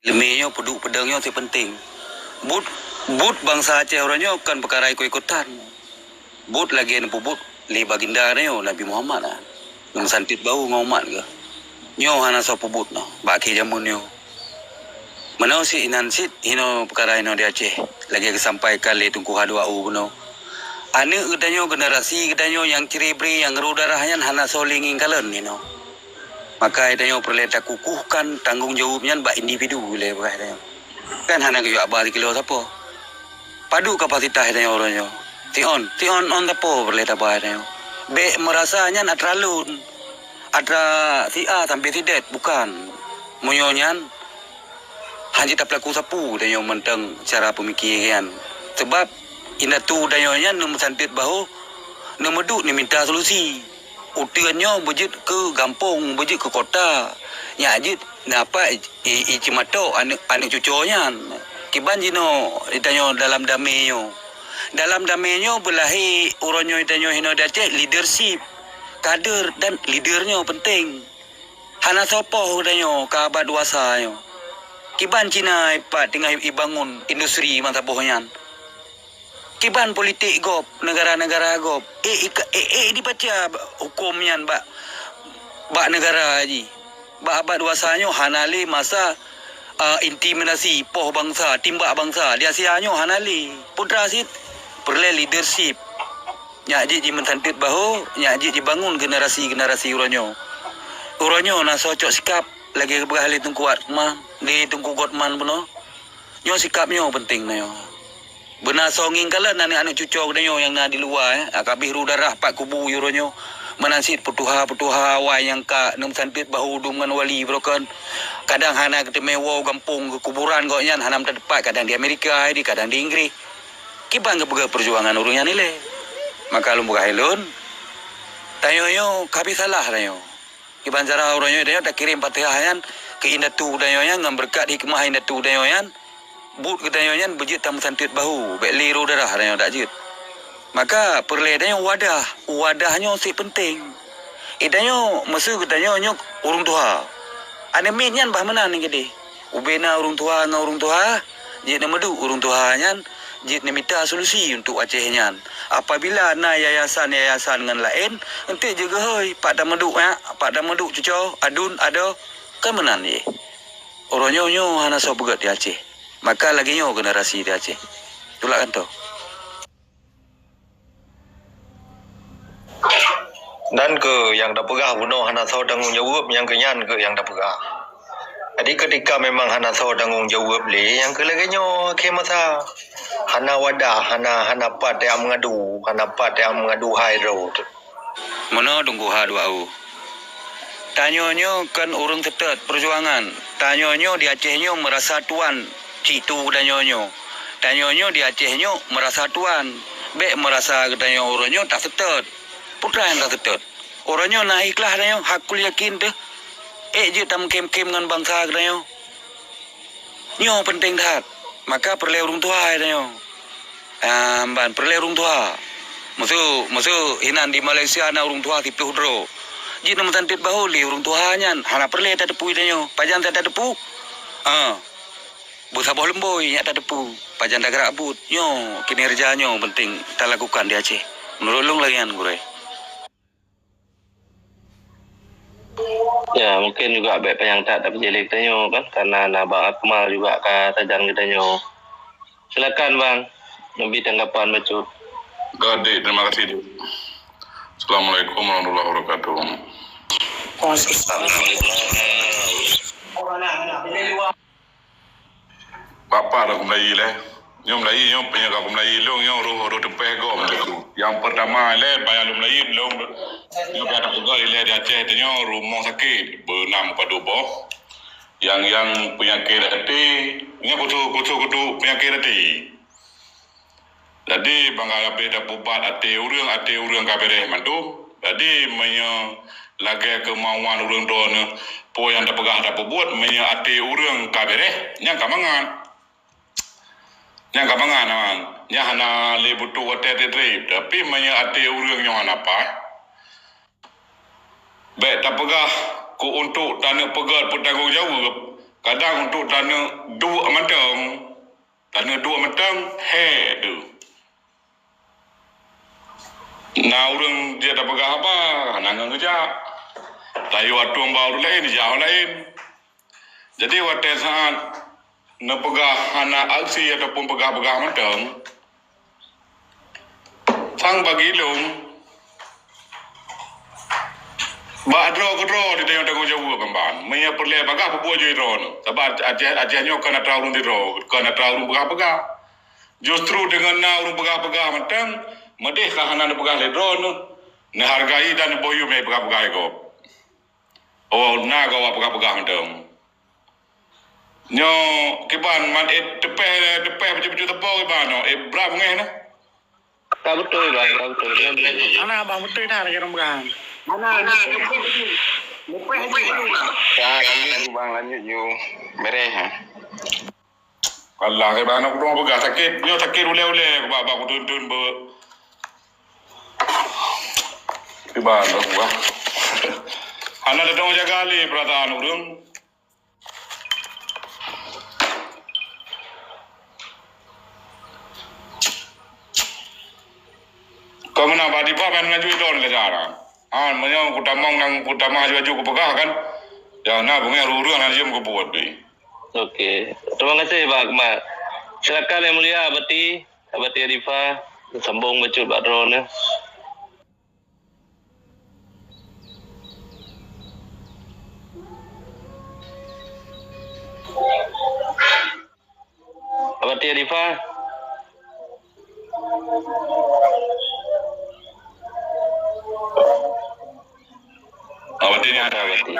Lemihnya peduk pedangnya si penting. But bangsa Aceh orangnya kan perkara ikut-ikutan. But lagi yang pubut li baginda nyo Nabi Muhammad lah. Yang santit bau ngomat ke. Nyo hana so pubut no. Baki jamun nyo. Mana si inan sit hino perkara ino di Aceh. Lagi kesampaikan li tungku hadu au no. Ane kedanyo generasi kedanyo yang ciri-beri yang ngerudarahnya hana so linging kalen no. Maka idanyo perlu kukuhkan tanggung jawabnya bak individu boleh berkata. Kan hana ke abah di kilo siapa. Padu kapasitas idanyo orangnya. Tion on tapo perlu tabah idanyo. Be merasanya nak terlalu ada si A sampai si D bukan. Moyonyan hanya tak pelaku sapu idanyo mentang cara pemikiran. Sebab indah tu idanyo nom santit bahu nom duk ni minta solusi. Utiannya bejit ke kampung, bejit ke kota. Nyajit napa cimato anak cucunya. Kiban jino itanyo dalam damainya. Dalam damainya belahi uronyo itanyo hino Aceh leadership, kader dan leadernya penting. Hana sopo itanyo ka abad wasanyo. Kiban Cina ipat tinggal ibangun industri masa bohonyan. Kiban politik gop, negara-negara gop. Dibaca hukumnya bak negara haji. Bak abad wasanyo hanali masa intimidasi poh bangsa, timbak bangsa. Dia sianyo hanali. Putra sit perlu leadership. Nyaji di mensantit bahu, nyaji dibangun generasi-generasi uronyo. Uronyo na socok sikap lagi berahli tungkuat mah, di tungku gotman puno. Nyo sikapnya penting na yo. Benar songing kala anak-anak cucu kedanyo yang na di luar kabih rudarah pak kubu yuronyo menansit putuha awai yang ka nem santit bahu dengan wali broken kadang hana ketemu wow kampung ke kuburan koknya hanam terdepat kadang di Amerika di kadang di Inggris kibang ke perjuangan urungnya nilai maka lu buka helon tayo yo kabih salah tayo kibang cara urungnya tayo tak kirim patihayan ke indatu tayo yang berkat hikmah indatu tayo yang but kedanyonya bejit tamu santit bahu bek liru darah danyo tak jit maka perlu danyo wadahnya si penting idanyo mesu kedanyo nyok urung tuha ane minyan bah menan ni gede ubena urung tuha ngau urung tuha jit na medu urung tuha nyan jit na minta solusi untuk Aceh nyan apabila na yayasan dengan lain ente juga hoi pak dah meduk cucu adun ada kan menan ye oronyo nyo hana so begat di Aceh. Maka lagi nyo generasi di Aceh. Itulah kan tu. Dan ke yang dah pegah bunuh hana tahu tanggung jawab yang kenyan ke yang dah pegah. Jadi ketika memang hana tahu tanggung jawab le yang ke lagi nyo ke masa hana wadah hana pat yang mengadu high road. Mana tunggu ha dua au. Tanyonyo kan urung tetet perjuangan. Tanyonyo di Acehnya merasa tuan citu danyonyo. Tanyonyo di Acehnya merasa tuan. Bek merasa kedanyo orangnya tak tetet. Putra yang tak tetet. Orangnya naiklah danyo hakul yakin tu. Je tam kem-kem dengan bangsa kedanyo. Nyo penting tak. Maka perlu urung tua danyo. Ban perlu urung tua. Musuh hinan di Malaysia na urung tua tipu hudro. Jika nama santit bahu li urung tuanya, hana perlu tak tepu idanyo. Pajan tak tepu. Busabah lemboi yak tak tepu. Pajan tak gerak but. Nyo kinerjanya penting tak lakukan di Aceh. Menurut lung lagi kan gure. Ya mungkin juga baik yang tak berjeli kita kan karena Abang Akmal juga ke tajam kita nyo. Silakan bang, lebih tanggapan bacut. Gade, terima kasih. Assalamualaikum warahmatullahi wabarakatuh. Bapak dah kumlai le. Nyom lai nyom punya ka kumlai long nyom ro tepeh gom tu. Yang pertama le bayar lumlai belum. Nyom ada pegawai le di Aceh tu nyom rumah sakit bernam padu boh. Yang penyakit hati, nyom kutu penyakit hati. Jadi bangga abe dah pubat ate urang kabere mantu. Jadi menyo lagi kemauan urang don po yang dah pegah dah buat menyo ate urang kabere nyang kamangan. Nyang kamangan aman. Nyang hana le butu ate trip tapi menyo ate urang nyang apa. Baik tak pegah ku untuk tanah pegat bertanggung jawab Kadang untuk dana 2 mentang, he tu. Nah orang dia tak pegang apa, hanang kerja. Tayu atuang baru lain, jauh lain. Jadi waktu saat nak pegah anak aksi ataupun pegah-pegah mentang, sang bagi long, bak draw di tengok tengok jauh pemban. Menya perlu pegah apa buat je draw. Sebab ajarnya kena tahu di draw, kena tahu pegah-pegah. Justru dengan na urung pegah-pegah mentang, medih kah anak pegah le draw nu, hargai dan boyu me pegah-pegah ko. Oh, na kau pegah-pegah mentang. Nyo kiban man tepe betul-betul tepo kiban no berapa ngeh na? Tak betul bang, tak betul. Anak abang betul dah lagi orang. lanjut you mereh ha. Allah ke bang aku dong pegah sakit, nyo sakit ule-ule bak aku tun be. Kiban aku ah. Anak dong jaga ali perasaan urang. Kau mana badi pa kan ngaju don le jara. Menyo kutamang nang kutamahaju pegah kan. Ya na bunga urang na jem ko buat be. Okey. Terima kasih Pak Akmal. Silakan Yang Mulia Abati Arifah sambung becut Pak Drone. Abati Arifah. Bati ni ada bati.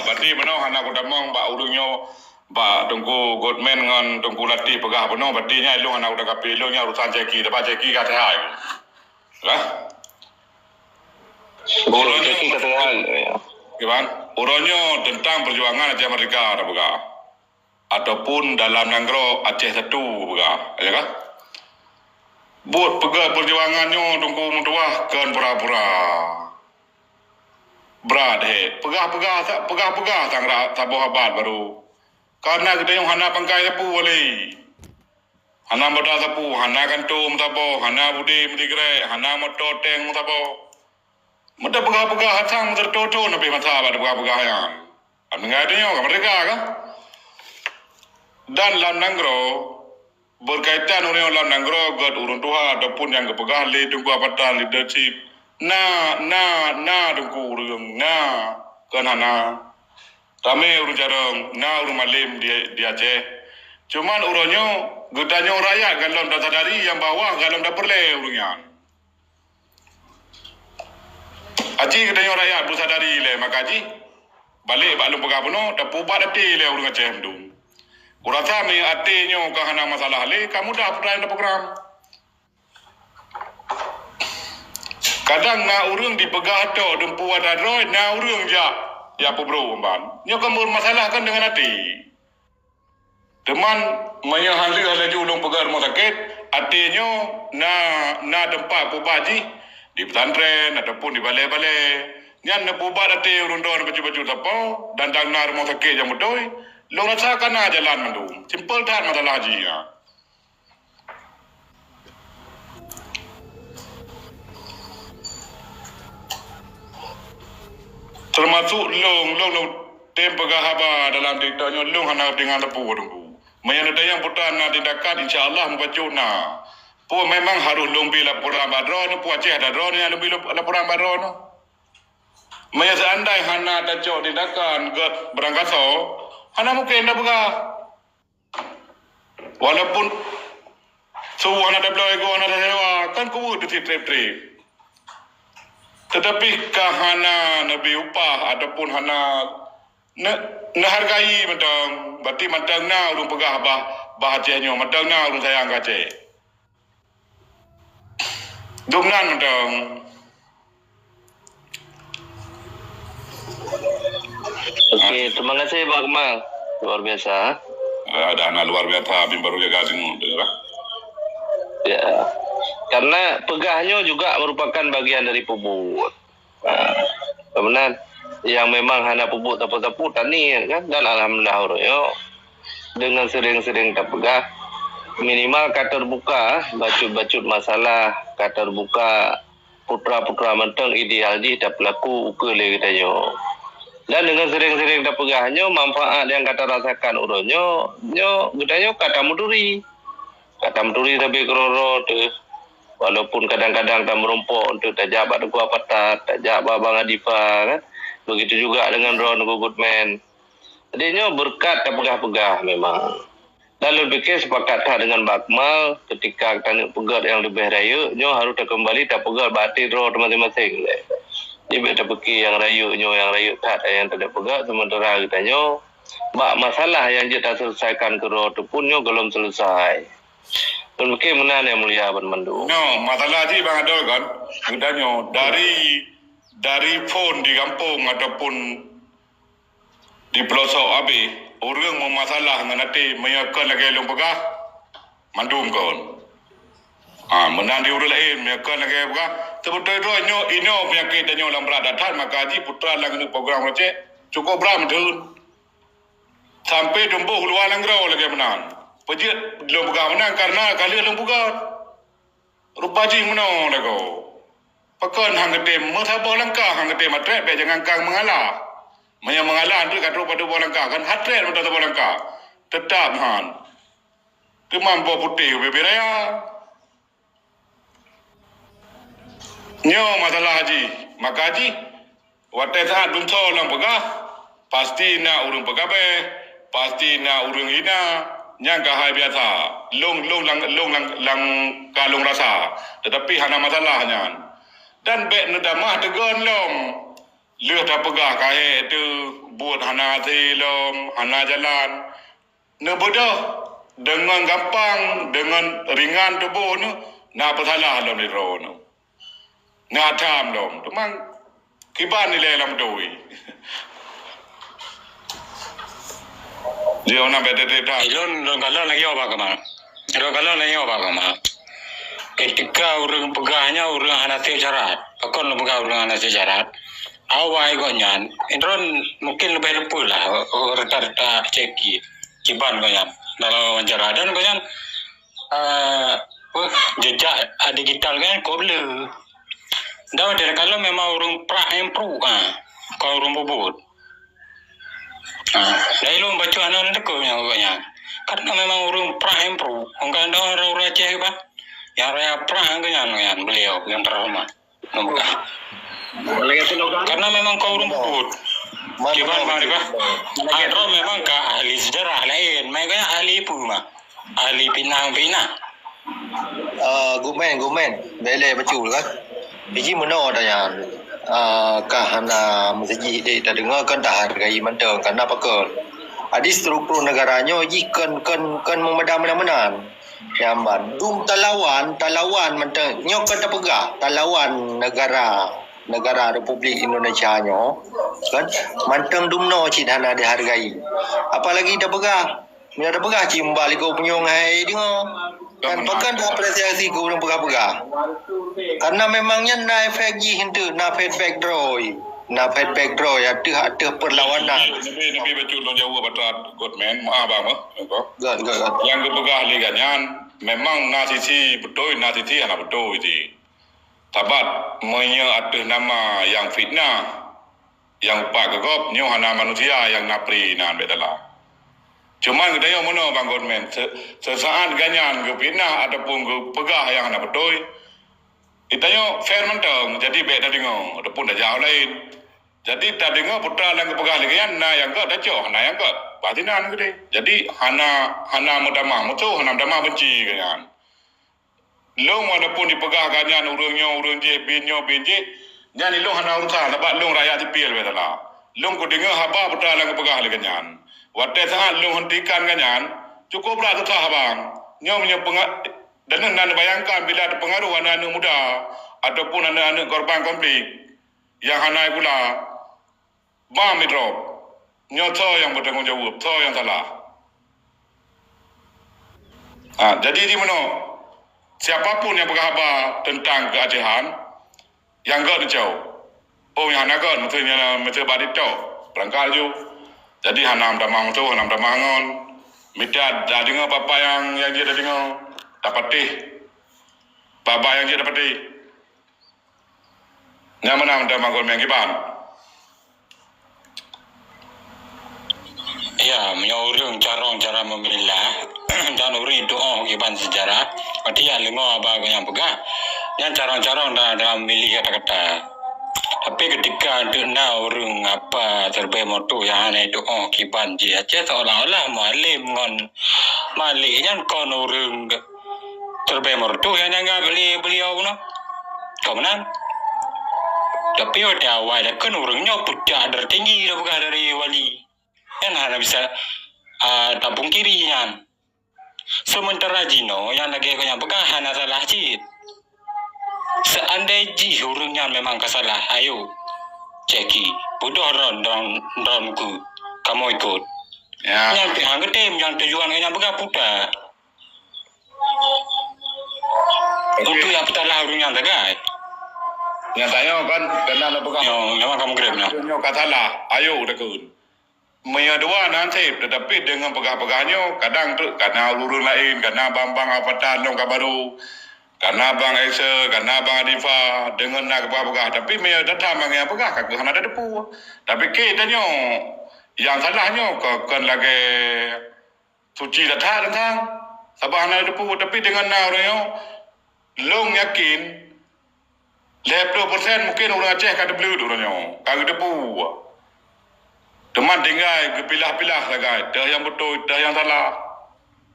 Bati mano hana kutamang ba urungnya ba tungku godmen ngan tungku lati pegah mano bati nya ilung hana udah kapi ilungnya urusan ceki dapat ceki kata hai. Lah. Boleh ceki kata hal. Gimana? Uronyo tentang perjuangan Aceh Merdeka ada pegah. Ataupun dalam nanggro Aceh Satu pegah, ya kan? Buat pegah perjuangannya tungku mutuah kan pura-pura. Berat pegah sang sabuh habat baru. Karena kita yang hana pangkai sapu boleh. Hana modal sapu, hana kantum sapu, hana budi mendigre, hana motor teng sapu. Mudah pegah sang tertoto nabi masa pada pegah yang. Mengadanya ke mereka kan? Dan lam nanggro berkaitan dengan lam nanggro god urun tuha ataupun yang kepegah le tunggu apatan leadership. Na dengku urung kan hana rame urung jarang urung malim di Aceh. Cuman urunyo gedanyo rakyat galam dah sadari yang bawah galam dah perle urungnya. Aji gedanyo rakyat bu sadari le makaji balik baklum pegah penuh dah pubat ati le urung Aceh mdum. Kurasa me atinyo ka hana masalah le kamu dah pernah program. Kadang na urang dipegah to dempu ada roy na urang ya pobro ban. Nyo kamur masalah kan dengan hati. Teman menyahanli laju ulung pegar rumah sakit, artinya na tempat pubaji di pesantren ataupun di balai-balai. Nyan na pubat ati urung don baju-baju tapo dan na rumah sakit yang betul. Long rasakan na jalan mandum. Simple tak masalah haji ya. Termasuk long tempoh haba dalam diktanyo long hana dengan lepu tunggu. Mayana dayang putan na tindakan insyaallah membaca na. Po memang harus long bila laporan badron po Aceh ada drone yang lebih laporan badron. Maya seandai hana daco tindakan gat berangkat so hana mungkin dah pegah. Walaupun suhu hana dah belai go hana dah sewa kan ku tu trip. Tetapi kahana nabi upah ataupun hana hargai matang berarti matang na urung pegah bah Acehnya matang na urung sayang Aceh. Dumnan matang. Okey, terima kasih Pak Akmal. Luar biasa. Ada anak luar biasa bin baru jaga sini lah. Ya. Karena pegahnya juga merupakan bagian dari pubut. Benar. yang memang hana pupuk tapu-tapu tani kan, dan alhamdulillah orangnya dengan sering-sering tak pegah minimal kata terbuka bacut-bacut masalah kata terbuka putra-putra menteng ideal di tak pelaku ukele katanya. Dan dengan sering-sering tak pegahnya manfaat yang kata rasakan orangnya nyo katanya kata muduri tapi keroro tu walaupun kadang-kadang tak merumpuk untuk tak jabat gua patat tak jabat bang Adifa kan, begitu juga dengan Ron Goodman. Jadinya berkat tak pegah-pegah memang. Lalu fikir sepakat tak dengan Bakmal ketika tanya pegat yang lebih raya nyo harus tak kembali tak pegat batin draw masing-masing. Dia tak fikir yang raya nyo yang raya tak yang tak pegat sementara katanya bak masalah yang dia tak selesaikan ke draw tu pun nyo belum selesai. Dan mungkin mana yang mulia Abang Mandu. No, masalah je Bang Adol kan. Katanya dari phone di kampung ataupun di pelosok AB, orang memasalah dengan nanti menyakan lagi long pegah, mandum kawan. Menang di urut lain menyakan lagi pegah. Sebetulnya itu penyakit dan orang beradatat maka haji putra lagi program macam cukup beram tu. Sampai tumbuh luar langgrau lagi menang. Pejit long pegah menang karena kali long pegah. Rupa ji menang lagi. Pakan hang ketim, mertabah langkah hang ketim matret baik jangan kang mengalah. Yang mengalah tu kat rupa tu langkah kan hatret mata tu langkah. Tetap han. Tu mampu putih bebe raya. Nyo masalah haji. Maka haji watai saat dum so lang pegah pasti nak urang pegabe, pasti nak urang hina. Yang kahai biasa. Long kalung rasa. Tetapi hana masalahnya. Dan bek nedamah tegon long. Leh tak pegah kahai tu buat hana silom, hana jalan. Nebodoh dengan gampang, dengan ringan tubuh nu, nak bersalah dalam diri nu. Nak tam dom. Memang kiban nilai dalam doi. Dia orang bete dah. Ilon kalau lagi apa kemana? Kalau lagi apa kemana? Ketika orang pegahnya orang anak sejarat, pakon pegah orang anak sejarat. Awal gonyan, indron mungkin lebih lepul lah. Rata-rata ceki, kiban gonyan. Dalam wawancara dan gonyan jejak digital kan korle. Dah dari kalau memang orang pra-improve kalau orang bubut. Dari lu baca anak itu yang banyak. Karena memang orang pra-improve. Orang dah orang Aceh bah. Yang raya pra-gonyan beliau yang terhormat. Karena memang kau orang bubut. Kiban bang Ribah. Andro memang ke ahli sejarah lain. Mereka ahli pun ahli pinang-pinang. Gumen bele betul kan. Biji mana ada yang kahana masjid tak dengar kan tak hargai mentang karena pakal. Adi struktur negaranya kan memadam-menan. Jamban dum talawan mentang nyok kan tak pegah talawan negara Republik Indonesia nyo kan manteng dumno cidana dihargai apalagi dah pegah cimbal ko punyong hai dengo kan pakan apresiasi ko orang pegah karena memangnya na efek ji hintu na feedback draw ya ada perlawanan Nabi betul dong jauh batat Godman maaf bang gak yang kepegah liganyan memang nasisi betul nasisi anak betul itu tabat ada nama yang fitnah yang pak gegop nyo hana manusia yang napri nan bedalah cuman kita yang mana bang Godman sesaat ganyan ke fitnah ataupun ke pegah yang hana betul itanya fair mentang jadi beda dengar ataupun dah jauh lain jadi tak dengar putra dan kepegah ligan na yang ke dah jauh na yang ke batinan gede jadi hana mudamah musuh hana mudamah benci ganyan long walaupun dipegah ganyan urang je binyo jadi long hana urusan sebab long rakyat tipil betala long ko dengar haba putra dan kepegah ligan watai saat long hentikan ganyan cukup berat tu bang nyo punya dan anda bayangkan bila ada pengaruh anak-anak muda ataupun anak-anak korban konflik yang hana pula drop nyoto yang bertanggung jawab to yang salah jadi di mana siapapun yang berkhabar tentang keajehan yang gak dijauh Oh yang nagon macam badit tu berangkal ju. Jadi hanam damang tu hanam damangon. Mita dah dengar apa yang dia dah dengar dapat teh. Bapa yang dia dapat teh. Nyaman damang kau mengiban. Ya, menyorong cara memilah dan uri doa kiban sejarah. Dia lengo apa yang pegah. Yang cara-cara dalam memilih kata-kata. Tapi ketika na orang apa terbaik motu yang ada doa kiban je aja seolah-olah malim ngon malik yang kon orang terbaik motu yang jangan beliau no. Kau menang. Tapi ada awal kan orangnya pucat dari tinggi dah bukan dari wali. Yang ada bisa tabung kiri yang. Sementara Jino yang lagi kau yang pegang hana salah cit. Seandainya ji orangnya memang kesalah, ayo ceki. Bodoh ronku kamu ikut. Ya. Yang pihak tem yang tujuan yang pegang putar. Untuk yang petalah orangnya tegai. Yang tanya kan kena nak pegang. Yang memang kamu geraknya. Nyo katalah, ayo dekun. Maya dua nanti tetapi dengan pegah-pegahnya kadang tu karena lurus lain, karena bambang apatan dong kabaru. Karena bang Esa, karena bang Adifa dengan nak pegah-pegah tapi maya datang bang yang pegah kagak ada depu. Tapi kita nyo yang salahnya kan lagi suci datang tentang sabah ada depu tapi dengan naurnya long yakin 50% mungkin orang Aceh kada beli orangnya. Kagak depu. Teman tinggal pilah-pilah lagai. Dah yang betul, dah yang salah.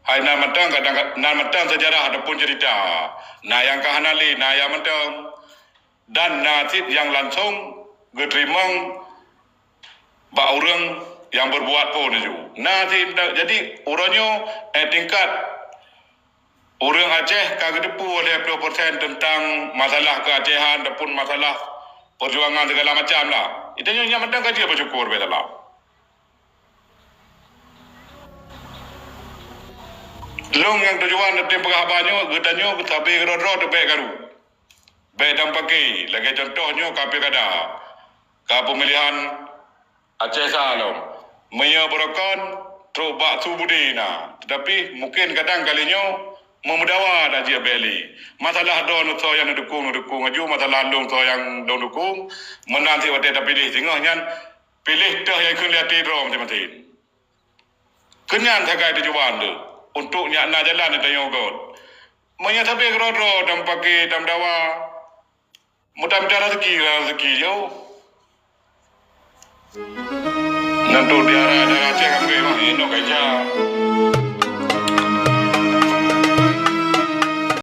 Hai nak mentang kadang nak mentang sejarah ada pun cerita. Nah yang kahanali, nah yang mentang dan nasid yang langsung gerimang ba orang yang berbuat pun itu. Nasid jadi orangnya tingkat orang Aceh kagak depu oleh 50% tentang masalah keacehan ataupun masalah perjuangan segala macam lah. Itu yang mentang kaji bersyukur betul. Long yang tujuan nanti penghabannya, getanya tapi rodo tu baik karu. Baik dan pakai. Lagi contohnya KP kada. Pemilihan Aceh Salom. Maya berakan terubah subudina. Tetapi mungkin kadang kalinya memudawa dah dia beli. Masalah don so yang dukung aju, masalah long so yang dukung menanti waktu dah pilih tengahnya pilih dah yang kena tidur macam-macam. Kenyan sagai tujuan tu. Untuk nak jalan itu yang god. Maya tapi kerodo dan pakai dan dawa. Mudah-mudahan rezeki jauh. Nanti dia ada Aceh kami mah ini nak kerja.